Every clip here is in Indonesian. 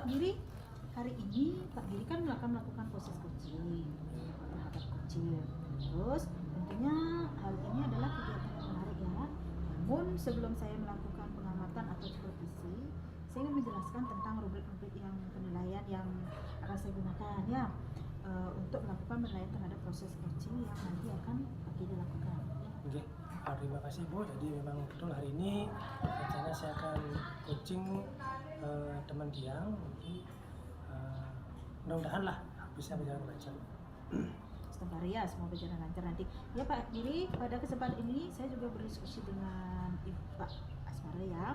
Pak Giri, hari ini Pak Giri kan akan melakukan proses coaching terhadap kecil. Terus tentunya hal ini adalah kegiatan yang menarik ya. Namun sebelum saya melakukan pengamatan atau supervisi, saya ingin menjelaskan tentang rubrik-rubrik yang penilaian yang akan saya gunakan ya untuk melakukan penilaian terhadap proses coaching yang nanti akan Pak Giri lakukan. Oke, terima kasih Bu. Jadi memang betul hari ini rencana saya akan coaching teman Diang. Jadi mudah-mudahan lah bisa berjalan lancar. Sebentar ya, semoga berjalan lancar nanti. Ya Pak Giri, pada kesempatan ini saya juga berdiskusi dengan Ibu Pak Asmara ya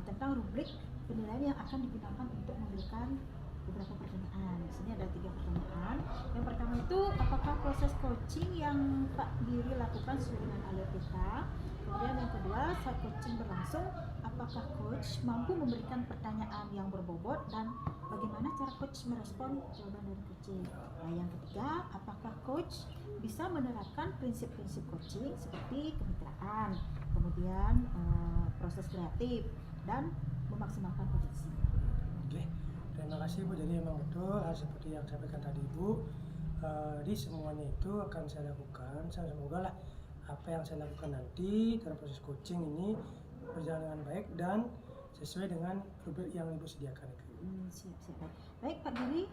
tentang rubrik penilaian yang akan digunakan untuk memberikan beberapa pertanyaan. Di sini ada 3 pertanyaan. Yang pertama itu, apakah proses coaching yang Pak Giri lakukan sesuai dengan alur kita? Kemudian yang kedua, saat coaching berlangsung, apakah coach mampu memberikan pertanyaan yang berbobot dan bagaimana cara coach merespon jawaban dari coaching? Nah, yang ketiga, apakah coach bisa menerapkan prinsip-prinsip coaching seperti kemitraan, kemudian proses kreatif dan memaksimalkan potensi? Oke, terima kasih Bu. Jadi memang betul seperti yang saya sampaikan tadi Bu. Di semuanya itu akan saya lakukan. Semoga lah apa yang saya lakukan nanti dalam proses coaching ini berjalan dengan baik dan sesuai dengan rubrik yang Ibu sediakan itu. Siap. Baik Pak Giri,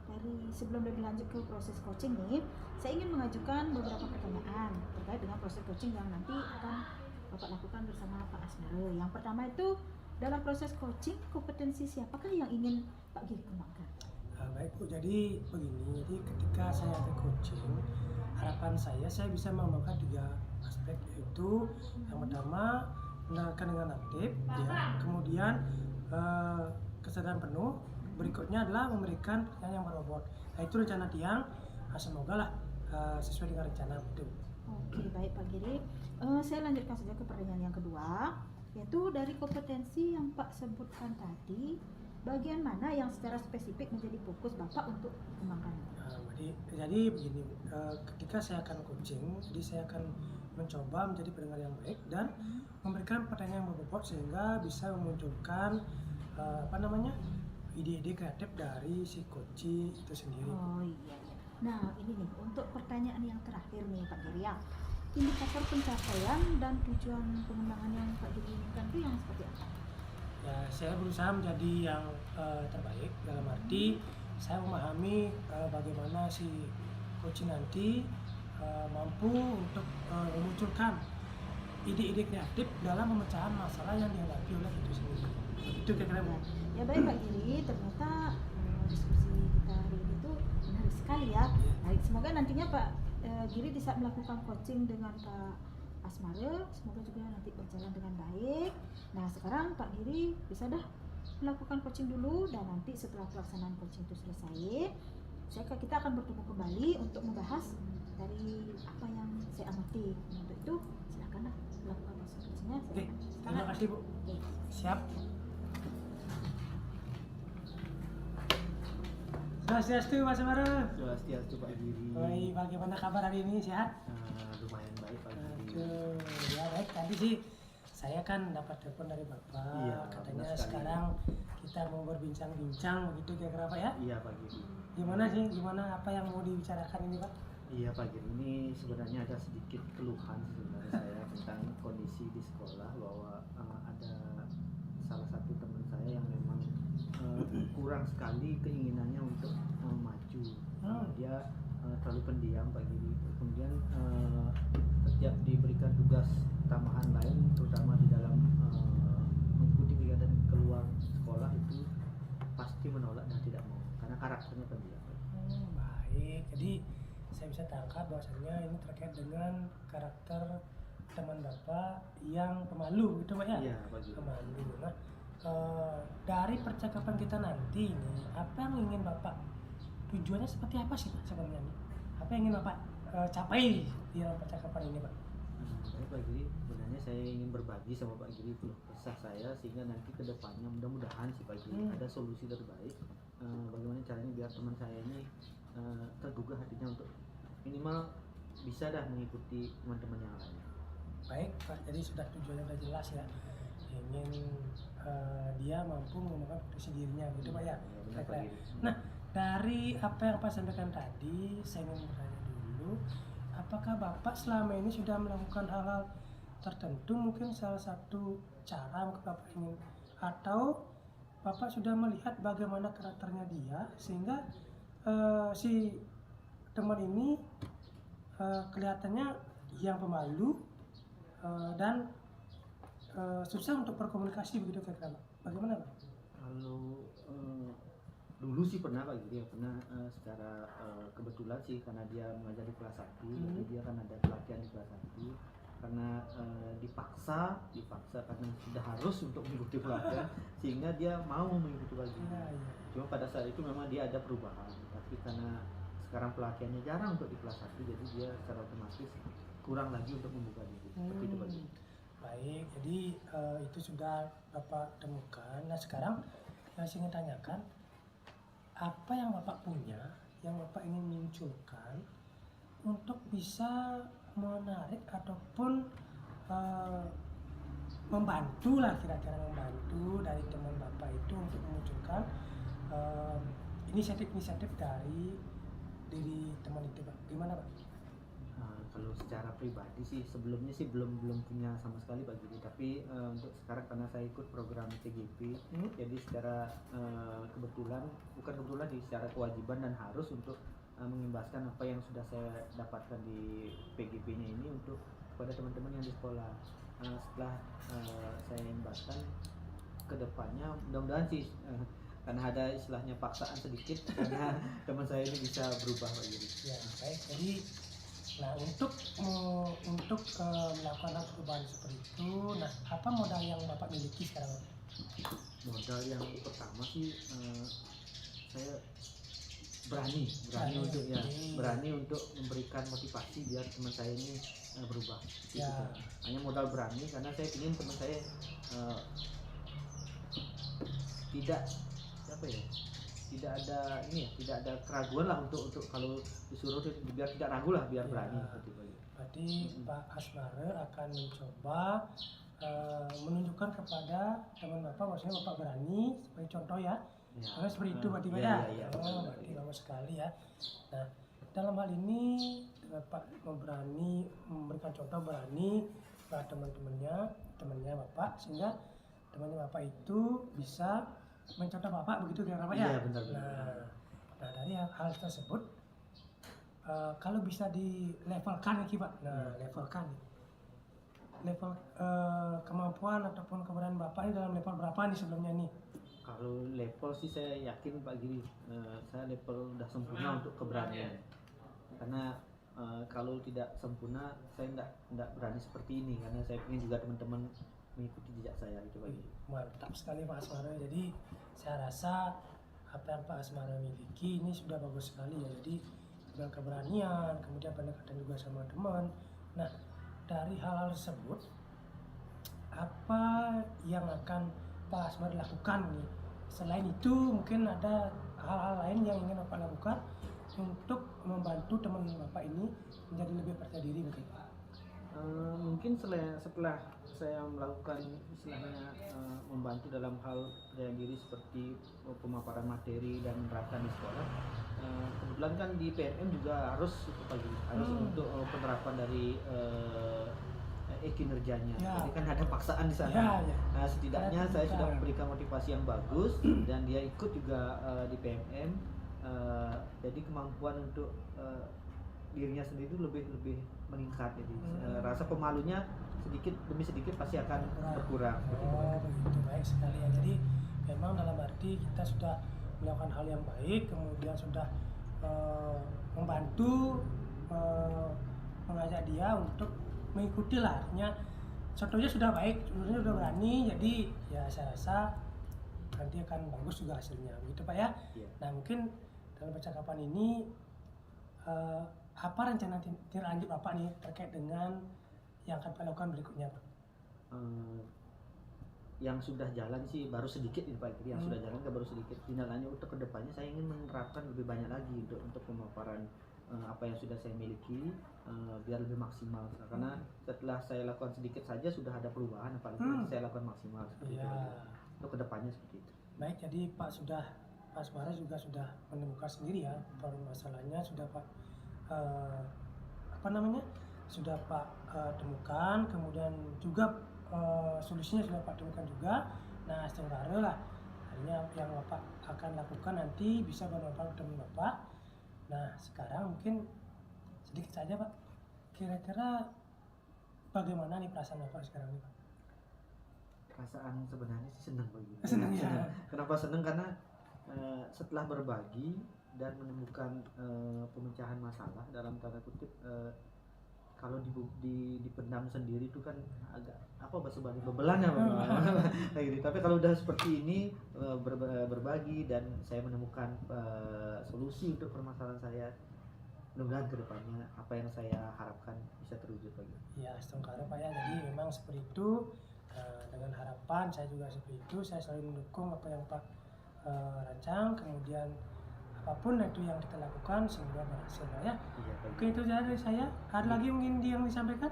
dari sebelum lebih lanjut ke proses coaching nih, saya ingin mengajukan beberapa pertanyaan terkait dengan proses coaching yang nanti akan Bapak lakukan bersama Pak Asmara. Yang pertama itu, dalam proses coaching, kompetensi siapakah yang ingin Pak Giri kembangkan? Baik Bu, jadi begini, jadi ketika saya ada coaching, harapan saya bisa mengembangkan 3 aspek, yaitu yang pertama mendengarkan dengan aktif, ya, kemudian kesadaran penuh, berikutnya adalah memberikan pertanyaan yang berbobot. Nah itu rencana Tiang, semoga lah sesuai dengan rencana itu. Oke, baik Pak Giri. Saya lanjutkan saja ke pertanyaan yang kedua, yaitu dari kompetensi yang Pak sebutkan tadi, bagian mana yang secara spesifik menjadi fokus Bapak untuk dikembangkan? Jadi begini, ketika saya akan coaching, jadi saya akan mencoba menjadi pendengar yang baik dan memberikan pertanyaan yang berbobot sehingga bisa memunculkan ide-ide kreatif dari si coaching itu sendiri. Oh iya. Nah ini nih untuk pertanyaan yang terakhir nih Pak Giri ya, indikator pencapaian dan tujuan pengembangan yang Pak Giri inginkan itu yang seperti apa? Ya, saya berusaha menjadi yang terbaik dalam arti saya memahami bagaimana si coaching nanti mampu untuk memunculkan ide-ide kreatif dalam pemecahan masalah yang dihadapi oleh itu sendiri. Itu kira-kira Bu. Ya baik Pak Giri, ternyata diskusi kita hari ini tuh menarik sekali ya. Baik, semoga nantinya Pak Giri bisa melakukan coaching dengan Pak Asmara, semoga juga nanti berjalan dengan baik. Nah sekarang Pak Giri bisa dah melakukan coaching dulu, dan nanti setelah pelaksanaan coaching itu selesai, kita akan bertemu kembali untuk membahas dari apa yang saya amati. Untuk itu silakanlah melakukan proses coachingnya. Oke, terima kasih Bu. Oke. Siap. Swastiastu Mas Asmara. Swastiastu Pak Giri. Baik, bagaimana kabar hari ini, sehat? Lumayan baik Pak Giri. Aduh, ya baik. Tadi sih saya kan dapat telepon dari Bapak, Iya, katanya benar sekali. sekarang kita mau berbincang-bincang begitu kira-kira Pak ya? Iya Pak Giri. Gimana apa yang mau dibicarakan ini Pak? Iya Pak Giri, ini sebenarnya ada sedikit keluhan sebenarnya saya tentang kondisi di sekolah, bahwa ada salah satu teman saya yang memang kurang sekali keinginannya untuk maju. Dia terlalu pendiam Pak Giri. Kemudian setiap diberikan tugas tambahan lain, terutama di dalam mengikuti kegiatan keluar sekolah, itu pasti menolak dan tidak mau karena karakternya pendiam. Baik, jadi saya bisa tangkap bahwasanya ini terkait dengan karakter teman Bapak yang pemalu gitu Pak ya? Iya Pak Giri. Pemalu. Nah, dari percakapan kita nanti ini, apa yang ingin Bapak, tujuannya seperti apa sih Pak sebenarnya nih? Apa yang ingin Bapak capai di dalam percakapan ini Pak? Baik Pak Giri, sebenarnya saya ingin berbagi sama Pak Giri keluh kesah saya, sehingga nanti ke depannya mudah-mudahan si Pak Giri ada solusi terbaik, bagaimana caranya biar teman saya ini tergugah hatinya untuk minimal bisa dah mengikuti teman-teman yang lain. Baik Pak, jadi sudah tujuannya sudah jelas ya, ingin dia dia mampu mengembangkan potensi dirinya gitu Pak ya. Benar, Pak Giri. Nah, dari apa yang Pak sampaikan tadi, saya ingin bertanya dulu, apakah Bapak selama ini sudah melakukan hal-hal tertentu, mungkin salah satu cara mungkin Bapak ingin, atau Bapak sudah melihat bagaimana karakternya dia sehingga si teman ini kelihatannya yang pemalu dan susah untuk berkomunikasi begitu kira-kira Pak. Bagaimana Pak? Kalau dulu sih pernah Pak Giri ya, pernah secara kebetulan sih karena dia mengajar di kelas 1, jadi dia kan ada pelatihan di kelas 1 karena dipaksa karena sudah harus untuk mengikuti pelatihan sehingga dia mau mengikuti lagi. Iya. Cuma pada saat itu memang dia ada perubahan, tapi karena sekarang pelatihannya jarang untuk di kelas 1, jadi dia secara otomatis kurang lagi untuk membuka diri. Seperti itu Pak Giri. Baik, jadi itu sudah Bapak temukan. Nah sekarang yang saya ingin tanyakan, apa yang Bapak punya, yang Bapak ingin munculkan untuk bisa menarik ataupun membantu lah, kira-kira membantu dari teman Bapak itu untuk memunculkan inisiatif-inisiatif dari diri teman itu Pak. Gimana Pak? Kalau secara pribadi sih sebelumnya sih belum punya sama sekali Pak Giri, tapi untuk sekarang karena saya ikut program TGP, jadi secara bukan kebetulan secara kewajiban dan harus untuk mengimbaskan apa yang sudah saya dapatkan di PGP-nya ini untuk kepada teman-teman yang di sekolah. Setelah saya imbaskan ke depannya mudah-mudahan sih karena ada istilahnya paksaan sedikit karena teman saya ini bisa berubah Pak Giri. Ya baik, jadi nah untuk melakukan hal perubahan seperti itu, nah apa modal yang Bapak miliki sekarang? Modal yang pertama sih saya berani untuk berani untuk memberikan motivasi biar teman saya ini berubah. Ya. Gitu. Hanya modal berani karena saya ingin teman saya tidak ada keraguan lah untuk kalau disuruh biar tidak ragu lah, biar berani. Berarti Pak Asmara akan mencoba menunjukkan kepada teman Bapak bahwasanya Bapak berani sebagai contoh ya. Karena seperti itu berarti Pak ya. Berarti bagus sekali ya. Nah dalam hal ini Bapak berani memberikan contoh, berani kepada temannya Bapak sehingga temannya Bapak itu bisa mencontoh Bapak begitu kira-kira Pak ya. Iya benar. Nah dari hal tersebut kalau bisa dilevelkan nih Pak. Nah levelkan level kemampuan ataupun keberanian Bapak ini dalam level berapa nih sebelumnya nih? Kalau level sih saya yakin Pak Giri, saya level udah sempurna untuk keberanian. Karena kalau tidak sempurna saya enggak berani seperti ini karena saya ingin juga teman-teman mengikuti jejak saya gitu Pak Giri. Mantap sekali Pak Asmara. Jadi saya rasa apa yang Pak Asmara miliki ini sudah bagus sekali ya. Jadi dengan keberanian, kemudian pendekatan juga sama teman. Nah dari hal-hal tersebut apa yang akan Pak Asmara lakukan nih? Selain itu mungkin ada hal-hal lain yang ingin Bapak lakukan untuk membantu teman Bapak ini menjadi lebih percaya diri mungkin Pak? Mungkin setelah saya melakukan istilahnya membantu dalam hal percaya diri seperti pemaparan materi dan menerapkan di sekolah, kebetulan kan di PNM juga harus untuk penerapan dari kinerjanya. Jadi kan ada paksaan di sana. Nah setidaknya saya sudah memberikan motivasi yang bagus dan dia ikut juga di PNM. Jadi kemampuan untuk dirinya sendiri itu lebih meningkat. Jadi rasa pemalunya sedikit demi sedikit pasti akan berkurang. Begitu baik sekali ya. Jadi memang dalam arti kita sudah melakukan hal yang baik, kemudian sudah membantu mengajak dia untuk mengikuti lah, artinya contohnya sudah baik, contohnya sudah berani, jadi ya saya rasa nanti akan bagus juga hasilnya, begitu Pak ya. Nah mungkin dalam percakapan ini apa rencana tindak lanjut Bapak nih terkait dengan yang akan Pak lakukan berikutnya Pak? Yang sudah jalan sih baru sedikit ini Pak, yang sudah jalan baru sedikit. Tindak lanjut untuk kedepannya saya ingin menerapkan lebih banyak lagi untuk pemaparan apa yang sudah saya miliki biar lebih maksimal, karena setelah saya lakukan sedikit saja sudah ada perubahan, apalagi saya lakukan maksimal seperti itu. Untuk kedepannya seperti itu. Baik, jadi Pak Asmara juga sudah menemukan sendiri ya permasalahannya, sudah Pak sudah Pak temukan, kemudian juga solusinya sudah Pak temukan juga. Nah, sementara lah hanya yang Bapak akan lakukan nanti bisa bermanfaat untuk teman Bapak. Nah, sekarang mungkin sedikit saja Pak, kira-kira bagaimana nih perasaan Bapak sekarang nih Pak? Perasaan sebenarnya sih senang bagi. Senang ya. Kenapa senang? Karena setelah berbagi dan menemukan pemecahan masalah dalam tanda kutip, kalau dipendam sendiri itu kan agak bahasa Bali bebelan ya kayak gitu. Tapi kalau udah seperti ini berbagi dan saya menemukan solusi untuk permasalahan saya, mudah-mudahan kedepannya apa yang saya harapkan bisa terwujud lagi. Ya, sekarang Pak ya, jadi memang seperti itu. Dengan harapan saya juga seperti itu, saya selalu mendukung apa yang Pak rancang, kemudian apapun itu yang kita lakukan semoga berhasil ya. Iya, Oke, itu saja dari saya. Ada lagi mungkin yang disampaikan?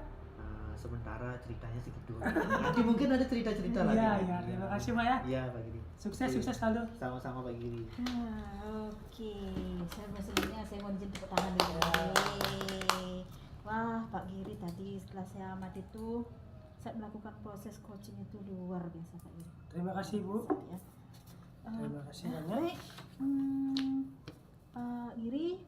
Sementara ceritanya segitu. Nanti mungkin ada cerita-cerita lagi. Iya, terima kasih Pak ya. Iya, Pak Giri. Sukses selalu. Sama-sama Pak Giri. Oke, sebenarnya saya mau izin tepuk tangan dulu. Wah, Pak Giri tadi setelah saya amati itu, saya melakukan proses coaching itu luar biasa Pak Giri. Terima kasih Bu. Ya. Terima kasih banyak. Baik, Pak Giri,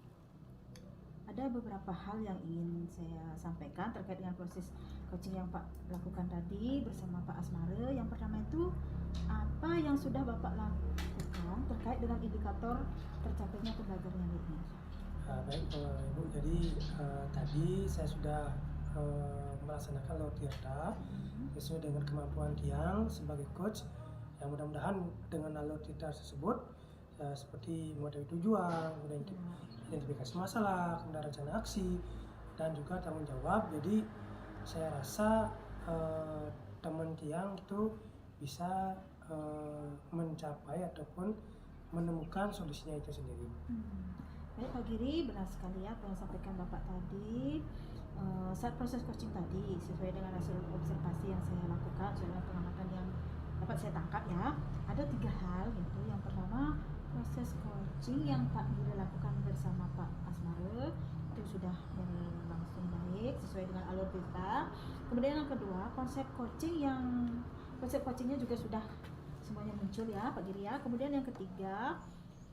ada beberapa hal yang ingin saya sampaikan terkait dengan proses coaching yang Pak lakukan tadi bersama Pak Asmara. Yang pertama itu, apa yang sudah Bapak lakukan terkait dengan indikator tercapainya pembelajaran ini? Baik Ibu, jadi tadi saya sudah melaksanakan Laut Tirta sesuai dengan kemampuan Tiang sebagai coach, yang mudah-mudahan dengan Laut Tirta tersebut seperti mengetahui tujuan, kemudian identifikasi masalah, kemudian rencana aksi, dan juga tanggung jawab. Jadi saya rasa teman Tiang itu bisa mencapai ataupun menemukan solusinya itu sendiri. Baik Pak Giri, benar sekali ya apa yang disampaikan Bapak tadi. Saat proses coaching tadi sesuai dengan hasil observasi yang saya lakukan, sesuai dengan pengamatan yang dapat saya tangkap ya, ada 3 hal gitu. Yang pertama, proses coaching yang Pak Giri lakukan bersama Pak Asmara itu sudah berlangsung baik sesuai dengan alur kita. Kemudian yang kedua, konsep coachingnya juga sudah semuanya muncul ya Pak Giri ya. Kemudian yang ketiga,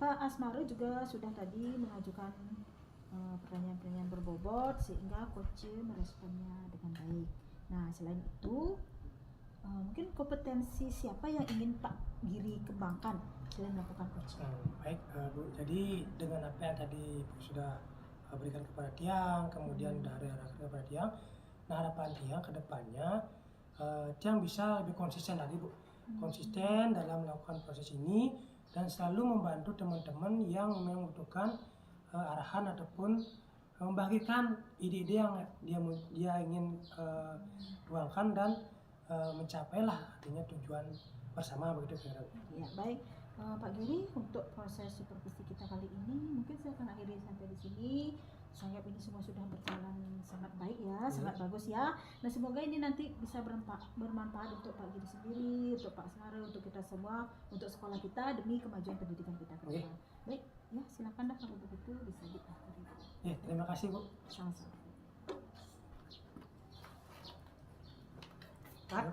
Pak Asmara juga sudah tadi mengajukan pertanyaan-pertanyaan berbobot sehingga coach meresponnya dengan baik. Nah, selain itu mungkin kompetensi siapa yang ingin Pak Giri kembangkan selain melakukan coaching? Baik Bu, jadi dengan apa yang tadi Bu sudah berikan kepada Tiang, kemudian dari arahkan kepada Tiang, nah harapan Tiang ke depannya Tiang bisa lebih konsisten lagi Bu, konsisten dalam melakukan proses ini dan selalu membantu teman-teman yang membutuhkan arahan ataupun membagikan ide-ide yang dia ingin tuangkan dan mencapailah artinya tujuan bersama begitu kira. Ya, baik Pak Giri, untuk proses supervisi kita kali ini mungkin saya akan akhiri sampai di sini. Saya anggap ini semua sudah berjalan sangat baik ya, sangat bagus ya. Nah, semoga ini nanti bisa bermanfaat untuk Pak Giri sendiri, untuk Pak Asmara, untuk kita semua, untuk sekolah kita demi kemajuan pendidikan kita ke depan. Baik, ya silakan dah kalau begitu bisa diakhiri. Ya, terima kasih Bu. Sama-sama. Cut.